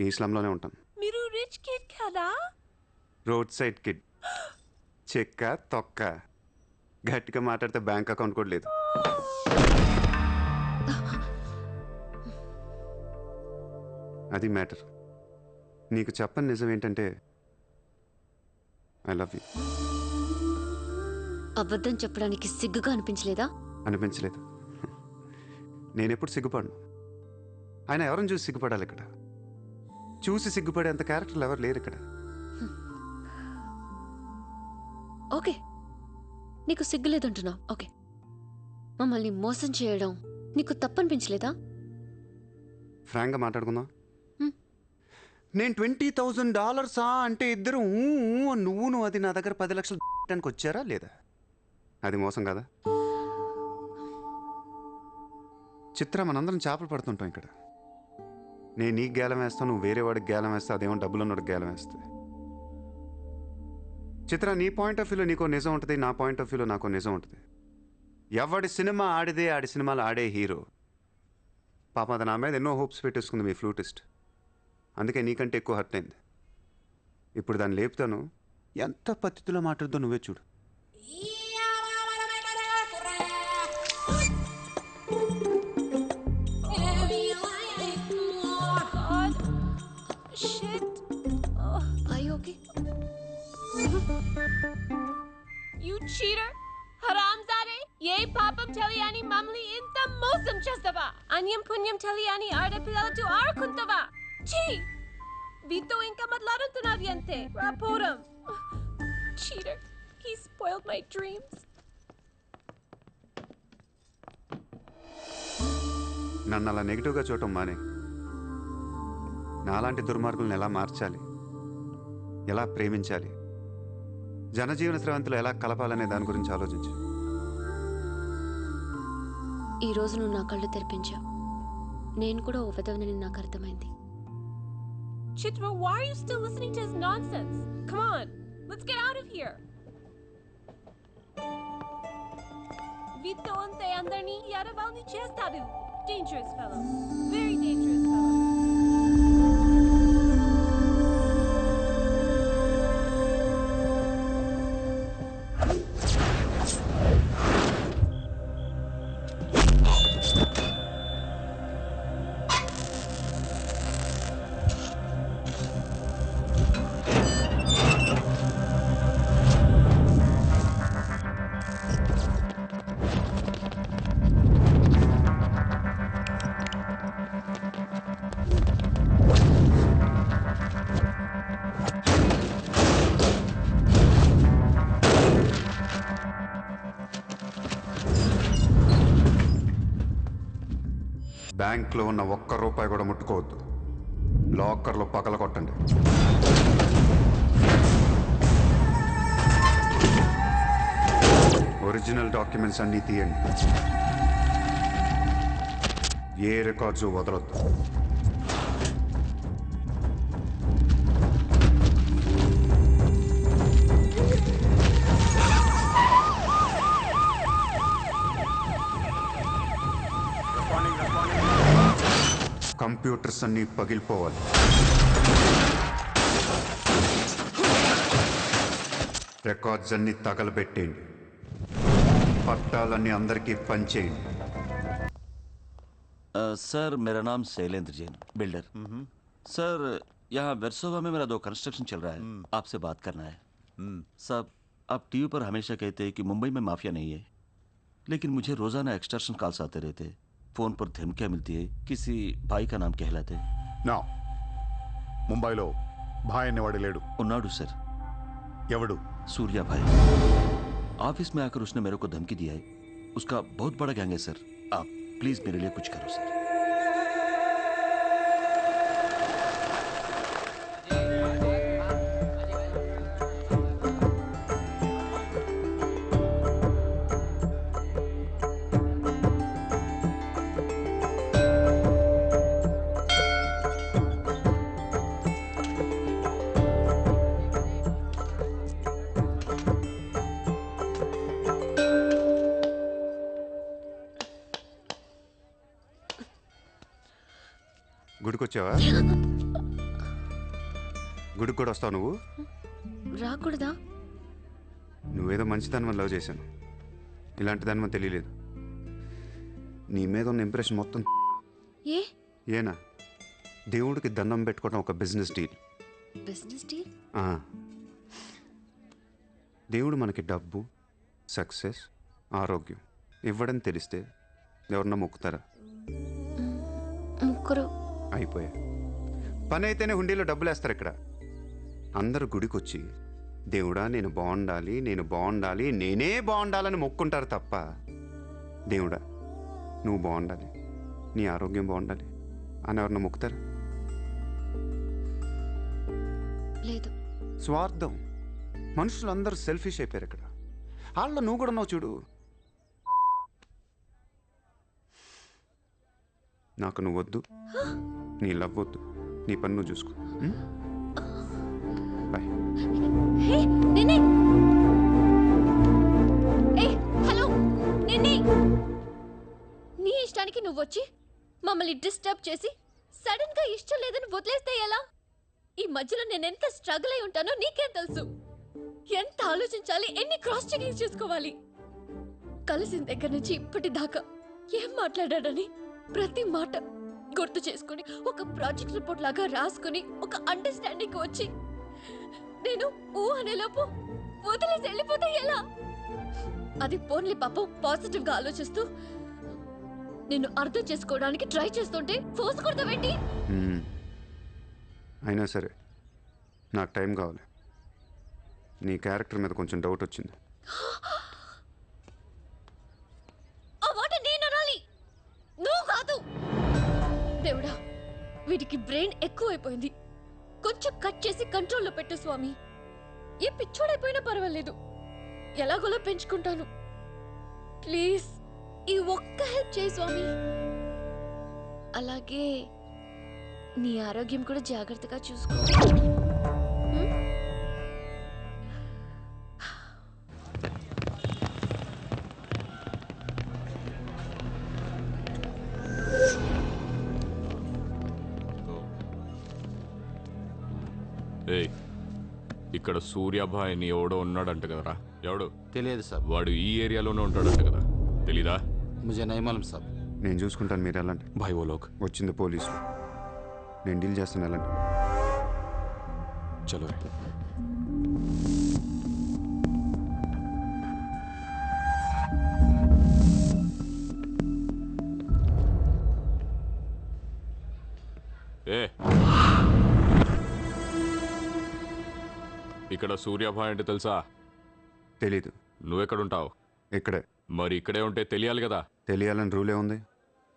ఈ స్లమ్లోనే ఉంటాను. మీరు రిచ్ కిడ్ కదా? Road side kid. చెక్క తొక్క. గట్టిగా మాట్లాడితే బ్యాంక్ అకౌంట్ కూడా లేదు. అది మ్యాటర్. నీకు చెప్పని నిజం ఏంటంటే ఐ లవ్ యూ. అబద్ధం చెప్పడానికి సిగ్గుగా అనిపించలేదా? అనిపించలేదు. నేనెప్పుడు సిగ్గుపడను. ఆయన ఎవరిని చూసి సిగ్గుపడాలి ఇక్కడ? చూసి సిగ్గుపడేంత క్యారెక్టర్లు ఎవరు లేరు ఇక్కడ. ఓకే, నీకు సిగ్గు లేదంటున్నావు. ఓకే, మమ్మల్ని మోసం చేయడం నీకు తప్పనిపించలేదా? ఫ్రాంక్గా మాట్లాడుకుందాం. హ్మ్. నేను $20,000 అంటే ఇద్దరు నువ్వు అది నా దగ్గర 10 లక్షలు పెట్టడానికి వచ్చారా లేదా? అది మోసం కదా? చిత్ర, మనందరం చేపలు పడుతుంటాం ఇక్కడ. నేను నీకు గేలం వేస్తాను, నువ్వు వేరే వాడికి గేలం వేస్తా, అదేమో డబ్బులు ఉన్నవాడికి గేలం వేస్తే. చిత్ర, నీ పాయింట్ ఆఫ్ వ్యూలో నీకో నిజం ఉంటుంది, నా పాయింట్ ఆఫ్ వ్యూలో నాకో నిజం ఉంటుంది. ఎవడి సినిమా ఆడిదే ఆడి సినిమాలు ఆడే హీరో. పాప అది నా మీద ఎన్నో హోప్స్ పెట్టేసుకుంది మీ ఫ్లూటిస్ట్. అందుకే నీకంటే ఎక్కువ హర్ట్ అయింది. ఇప్పుడు దాన్ని లేపుతాను, ఎంత పద్ధతిలో మాట్లాడుతో నువ్వే చూడు. You cheater! హరాంజాదే! ఏ పాపం తెలియని మమ్మల్ని ఇంత మోసం చేస్తావా? అన్యం పుణ్యం తెలియని ఆడపిల్లలతో ఆడుకుంటావా? ఛీ! వీతో ఇంకా మాట్లాడుతున్నావి అంతే. రాపోరం! Cheater! He spoiled my dreams. నన్ను అలా నెగిటివ్గా చూడటం మానే. నాలాంటి దుర్మార్గులను ఎలా మార్చాలి, ఎలా ప్రేమించాలి, జనజీవన స్రవంతిలో ఎలా కలపాలనే దాని గురించి ఆలోచించు. ఈ రోజు నువ్వు నా కళ్ళు తెరిపించావు. నేను కూడా ఓ విధవనని నాకు అర్థమైంది. Chitra, why are you still listening to his nonsense? Come on, let's get out of here. Vito ante andarni yadavalni chestadu. Dangerous fellow. Very dangerous fellow. బ్యాంక్లో ఉన్న ₹1 కూడా ముట్టుకోవద్దు. లాకర్లో పగల కొట్టండి. ఒరిజినల్ డాక్యుమెంట్స్ అన్నీ తీయండి. ఏ రికార్డ్స్ వదలొద్దు. కంప్యూటర్స్ అన్నీ పగిలిపోవాలి. రికార్డ్స్ అన్నీ తగలబెట్టేయండి. పట్టాలన్నీ అందరికీ పంచేయండి. सर मेरा नाम शैलेंद्र जैन, बिल्डर। सर यहाँ वेरसोवा में मेरा 2 कंस्ट्रक्शन चल रहा है, आपसे बात करना है। साहब, आप टीवी पर हमेशा कहते हैं कि मुंबई में माफिया नहीं है, लेकिन मुझे रोज़ाना एक्सटॉर्शन कॉल्स आते रहते हैं। फ़ोन पर धमकियाँ मिलती है, किसी भाई का नाम कहलाते। నా ముంబైలో భాయ్ అనేవాడు లేడు. उन्नाडु सर। ఎవడు? सूर्या भाई। ऑफिस में आकर उसने मेरे को धमकी दिया है। उसका बहुत बड़ा गैंग है सर। आप प्लीज़ मेरे लिए कुछ करो सर। గుడికొచ్చావా? గుడికి కూడా వస్తావు నువ్వు? రాకూడదా? నువ్వేదో మంచిదాన్ని లవ్ చేశాను, ఇలాంటి దాన్ని తెలియలేదు. నీ మీద ఉన్న ఇంప్రెషన్ మొత్తం ఏ ఏనా? దేవుడికి దండం పెట్టుకోవడం ఒక బిజినెస్ డీల్. Business deal? దేవుడు మనకి డబ్బు, సక్సెస్, ఆరోగ్యం ఇవ్వడం తెలిస్తే ఎవరన్నా మొక్కుతారా? ముగ్గురు అయిపోయా. పని అయితేనే హుండీలో డబ్బులు వేస్తారు. ఇక్కడ అందరూ గుడికి వచ్చి దేవుడా నేను బాగుండాలి, నేను బాగుండాలి, నేనే బాగుండాలని మొక్కుంటారు తప్ప దేవుడా నువ్వు బాగుండాలి, నీ ఆరోగ్యం బాగుండాలి అని ఎవరన్నా మొక్కుతారు? లేదు. స్వార్థం. మనుషులందరూ సెల్ఫిష్ అయిపోయారు ఇక్కడ. వాళ్ళ నువ్వు కూడా ఉన్నావు చూడు. నాకు నువ్వు వద్దు, నీ లవ్ వద్దు, నీ పని నువ్వు చూసుకో. బాయ్. హే నిన్నే, ఏ హలో నిన్నే, నీ ఇష్టానికి నువ్వు వచ్చి మమ్మల్ని డిస్టర్బ్ చేసి సడన్ గా ఇష్టం లేదని వదిలేస్తే ఎలా? ఈ మధ్యలో నేను ఎంత స్ట్రగుల్ అయి ఉంటానో నీకేం తెలుసు. ఎంత ఆలోచించాలి, ఎన్ని క్రాస్ చెకింగ్ చేసుకోవాలి. కలిసిన దగ్గర నుంచి ఇప్పటిదాకా ఏం మాట్లాడాడని ప్రతి మాట గుర్తు చేసుకుని ఒక ప్రాజెక్ట్ రిపోర్ట్ లాగా రాసుకుని ఒక అండర్స్టాండింగ్ వచ్చి నేను ఊ అనేలోపు వదిలేసి వెళ్ళిపోతే ఎలా? అది పోన్లీ పాపం పాజిటివ్ గా ఆలోచిస్తూ నిన్ను అర్థం చేసుకోవడానికి ట్రై చేస్తుంటే ఫోర్స్ కొడతావేంటి? అయినా సరే నాకు టైం కావాలి. నీ క్యారెక్టర్ మీద కొంచెం డౌట్ వచ్చింది. ఆ మాట నేను అనాలి, నువ్వు కాదు. దేవుడా, వీటికి బ్రెయిన్ ఎక్కువైపోయింది. కొంచెం కట్ చేసి కంట్రోల్లో పెట్టు స్వామి. ఏ పిచ్చోడైపోయినా పర్వాలేదు, ఎలాగోలా పెంచుకుంటాను. ప్లీజ్ ఈ ఒక్క హెల్ప్ చేయి స్వామి. అలాగే నీ ఆరోగ్యం కూడా జాగ్రత్తగా చూసుకో. ఏయ్, ఇక్కడ సూర్యాభాయ్ అని ఎవడో ఉన్నాడంట కదరా? ఎవడు? తెలియదు సార్. వాడు ఈ ఏరియాలోనే ఉంటాడంట కదా, తెలీదా? ముజే నహీ మాలూమ్ సాబ్. నేను చూసుకుంటాను, మీరు వెళ్ళండి. భాయ్ ఓ లోగ్ వచ్చింది పోలీసులు, నేను డీల్ చేస్తాను, వెళ్ళండి. చలో రే. ఏ ఇక్కడ సూర్యాభాయ్ అంటే తెలుసా? తెలీదు. నువ్వెక్కడుంటావు? ఇక్కడే. మరి ఇక్కడే ఉంటే తెలియాలి కదా. తెలియాలని రూలే ఉంది.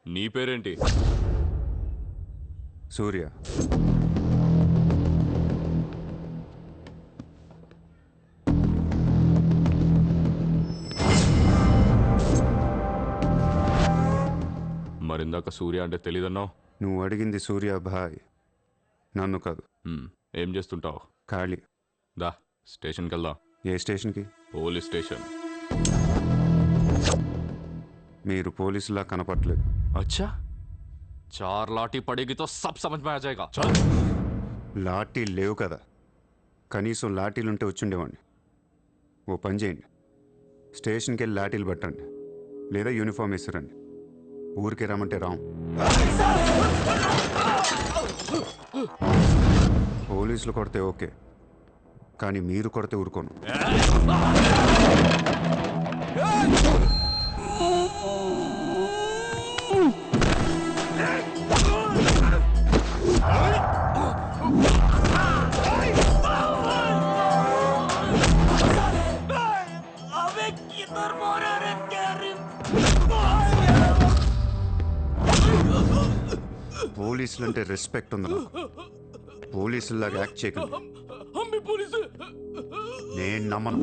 నీ పేరేంటి? సూర్య. మరిందాక సూర్య అంటే తెలీదన్నావు. నువ్వు అడిగింది సూర్యాభాయ్, నన్ను కాదు. ఏం చేస్తుంటావు? ఖాళీ. దా స్టేషన్కి వెళ్దాం. ఏ స్టేషన్కి? Police station. మీరు పోలీసులా కనపట్లేదు. अच्छा 4 लाठी पड़ेगी तो सब समझ में आ जाएगा. లాఠీ లేవు కదా, కనీసం లాఠీలుంటే వచ్చుండేవాడిని. ఓ పని చేయండి, స్టేషన్కి వెళ్ళి లాఠీలు పట్టండి, లేదా యూనిఫామ్ వేసిరండి. ఊరికే రమ్మంటే రాం. పోలీసులు కొడితే ఓకే, కానీ మీరు కొడితే ఊరుకోను. పోలీసులంటే రెస్పెక్ట్ ఉంది నాకు. పోలీసులాగా యాక్ట్ చేయకండి. నేను నమ్మను.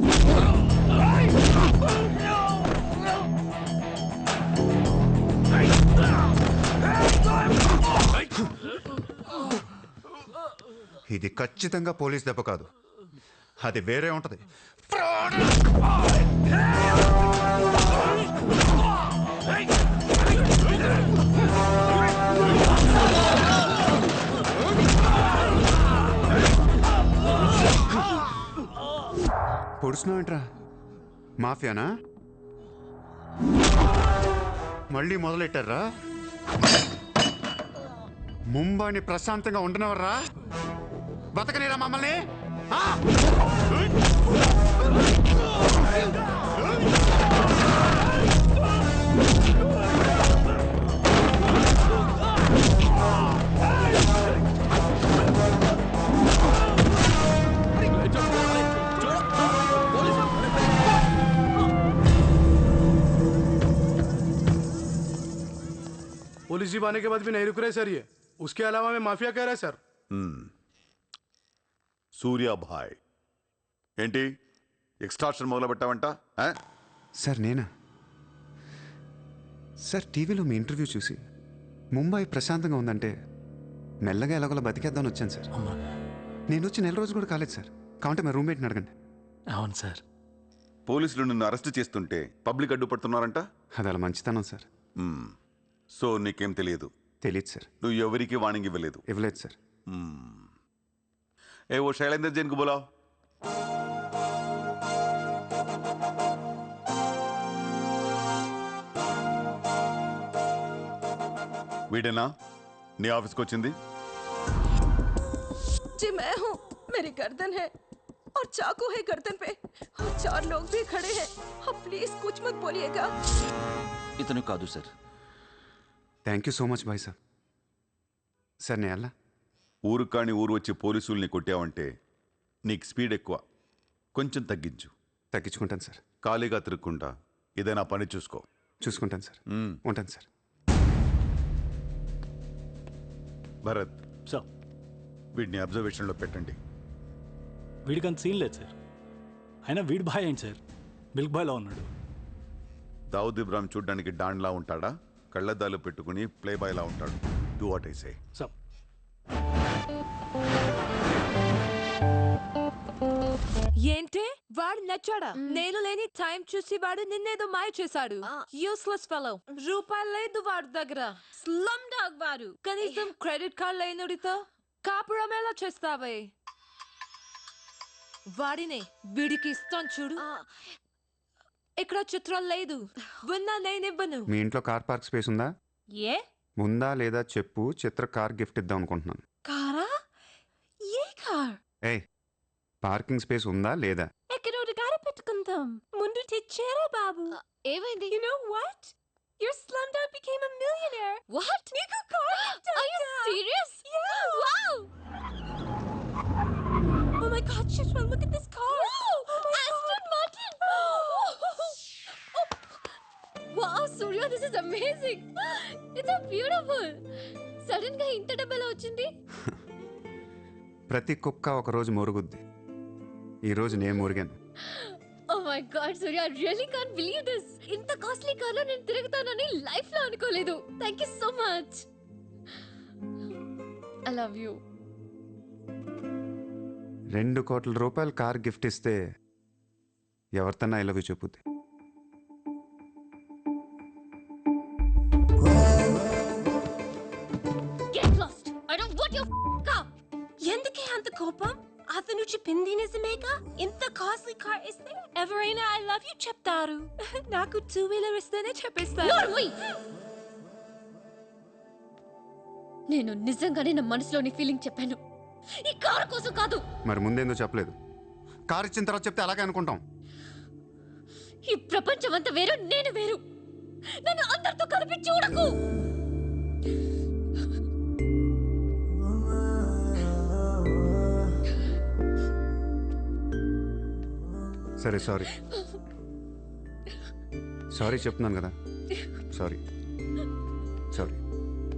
ఇది ఖచ్చితంగా పోలీస్ దెబ్బ కాదు, అది వేరే ఉంటది. పొడుస్తున్నావేంట్రా? మాఫియానా? మళ్ళీ మొదలెట్టారా? ముంబైని ప్రశాంతంగా ఉండనవర్రా? బతకనేరా మమ్మల్ని? ఆ? पुलिस जीप आने के बाद भी नहीं रुक रहे सर ये। उसके अलावा मैं माफिया कह रहा है सर। సూర్యాభాయ్ ఏంటి ఎక్స్ట్రాక్షన్ మొదలు పెట్టావంట? సార్ నేనా? సార్ టీవీలో మీ ఇంటర్వ్యూ చూసి ముంబై ప్రశాంతంగా ఉందంటే మెల్లగా ఎలాగోలా బతికేద్దామని వచ్చాను సార్. నేను వచ్చి 4 రోజులు కూడా కాలేదు సార్. కావంటే మా రూమ్మేట్ని అడగండి. అవును సార్. పోలీసులు నిన్ను అరెస్ట్ చేస్తుంటే పబ్లిక్ అడ్డుపడుతున్నారంట. అది అలా మంచితనం సార్. సో నీకేం తెలియదు? తెలియదు సార్. నువ్వు ఎవరికి వార్నింగ్ ఇవ్వలేదు? ఇవ్వలేదు సార్. ఏ ఓ శైలేందర్ జైన్ కు బోలావ్. వీడేనా నీ ఆఫీస్కి వచ్చింది? जी मैं हूँ। मेरी गर्दन है और चाकू है गर्दन पे और 4 लोग भी खड़े हैं। आप प्लीज कुछ मत बोलिएगा। ఇతను కాదు sir. Thank you so much bye sir. Sir నేను ఎలా? ఊరు కాని ఊరు వచ్చి పోలీసుల్ని కొట్టావంటే నీకు స్పీడ్ ఎక్కువ. కొంచెం తగ్గించు. తగ్గించుకుంటాను సార్. ఖాళీగా తిరుక్కుంటా ఏదైనా పని చూసుకో. చూసుకుంటాను సార్. ఉంటాను సార్. భరత్ సార్, వీడిని అబ్జర్వేషన్లో పెట్టండి. వీడికి అంత సీన్ లేదు సార్. అయినా వీడి బాయ్ ఏంటి సార్, మిల్క్ బాయ్లా ఉన్నాడు. దావుద్ ఇబ్రాహిం చూడ్డానికి డాన్లా ఉంటాడా? కళ్ళద్దాలు పెట్టుకుని ప్లే బాయ్లా ఉంటాడు. Do what I say. Sir, ఏంటి వాడు నచ్చాడా? నేను లేని టైం చూసి వాడు నిన్నేదో మాయ చేశాడు. Useless fellow. రూపాయలు లేదు వాడి దగ్గర. స్లమ్ డాగ్ వాడు. కనీసం క్రెడిట్ కార్డ్ లేనుడితో కాపురం ఎలా చేస్తావే? వాడినే వీడికి ఇస్తాను చూడు. ఇక్కడ చిత్రం లేదు. విన్నా నేనివ్వను. మీ ఇంట్లో కార్ పార్క్ స్పేస్ ఉందా? ఏ ఉందా లేదా చెప్పు. చిత్ర కార్ గిఫ్ట్ ఇద్దాం అనుకుంటున్నాను. కారా? ఏ కార్? ఏయ్, పార్కింగ్ స్పేస్ ఉందా లేదా? ఎక్కడో గారి పెట్టుకుందాం. ముందు తెచ్చారా బాబు? ఏమైంది? You know what? Your slumdog became a millionaire. What? నీకు car gift Are you serious? Yeah. Wow! Oh my God, Chitra, look at this car. Aston Martin! Wow, Surya, this is amazing. It's so beautiful. Sudden గా ఇంత డబ్బులా వచ్చింది? ప్రతి కుక్క ఒక రోజు మురుగుద్ది. ఈ రోజు నేను మురిగాను. Oh my God, Surya, I really can't believe this. ఇంత కాస్ట్లీ కార్లో నేను తిరుగుతానని లైఫ్ లో అనుకోలేదు. Thank you so much. I love you. 2 కోట్ల రూపాయలు కార్ గిఫ్ట్ ఇస్తే ఎవరితోనా ఐ లవ్ యూ చెప్పుద్ది. Get lost. I don't want your car. ఎందుకే అంత కోపం? అతను చెప్పింది నిజమేగా? ఇంత కాస్ట్లీ కార్ ఇస్తే ఎవరైనా ఐ లవ్ యూ చెప్తారు. నాకు 2-wheeler ఇస్తేనే చెప్పేస్తారు. నోర్మై. నేను నిజంగానే నా మనసులోని ఫీలింగ్ చెప్పాను. ఈ కారు కోసం కాదు. మరి ముందేందో చెప్పలేదు? కార్ ఇచ్చిన తర్వాత చెప్తే అలాగే అనుకుంటాం. ఈ ప్రపంచం అంతా వేరు, నేను వేరు. నన్ను అందరితో కలిపి చూడకు. సరే సారీ. సారీ చెప్తున్నాను కదా. సారీ.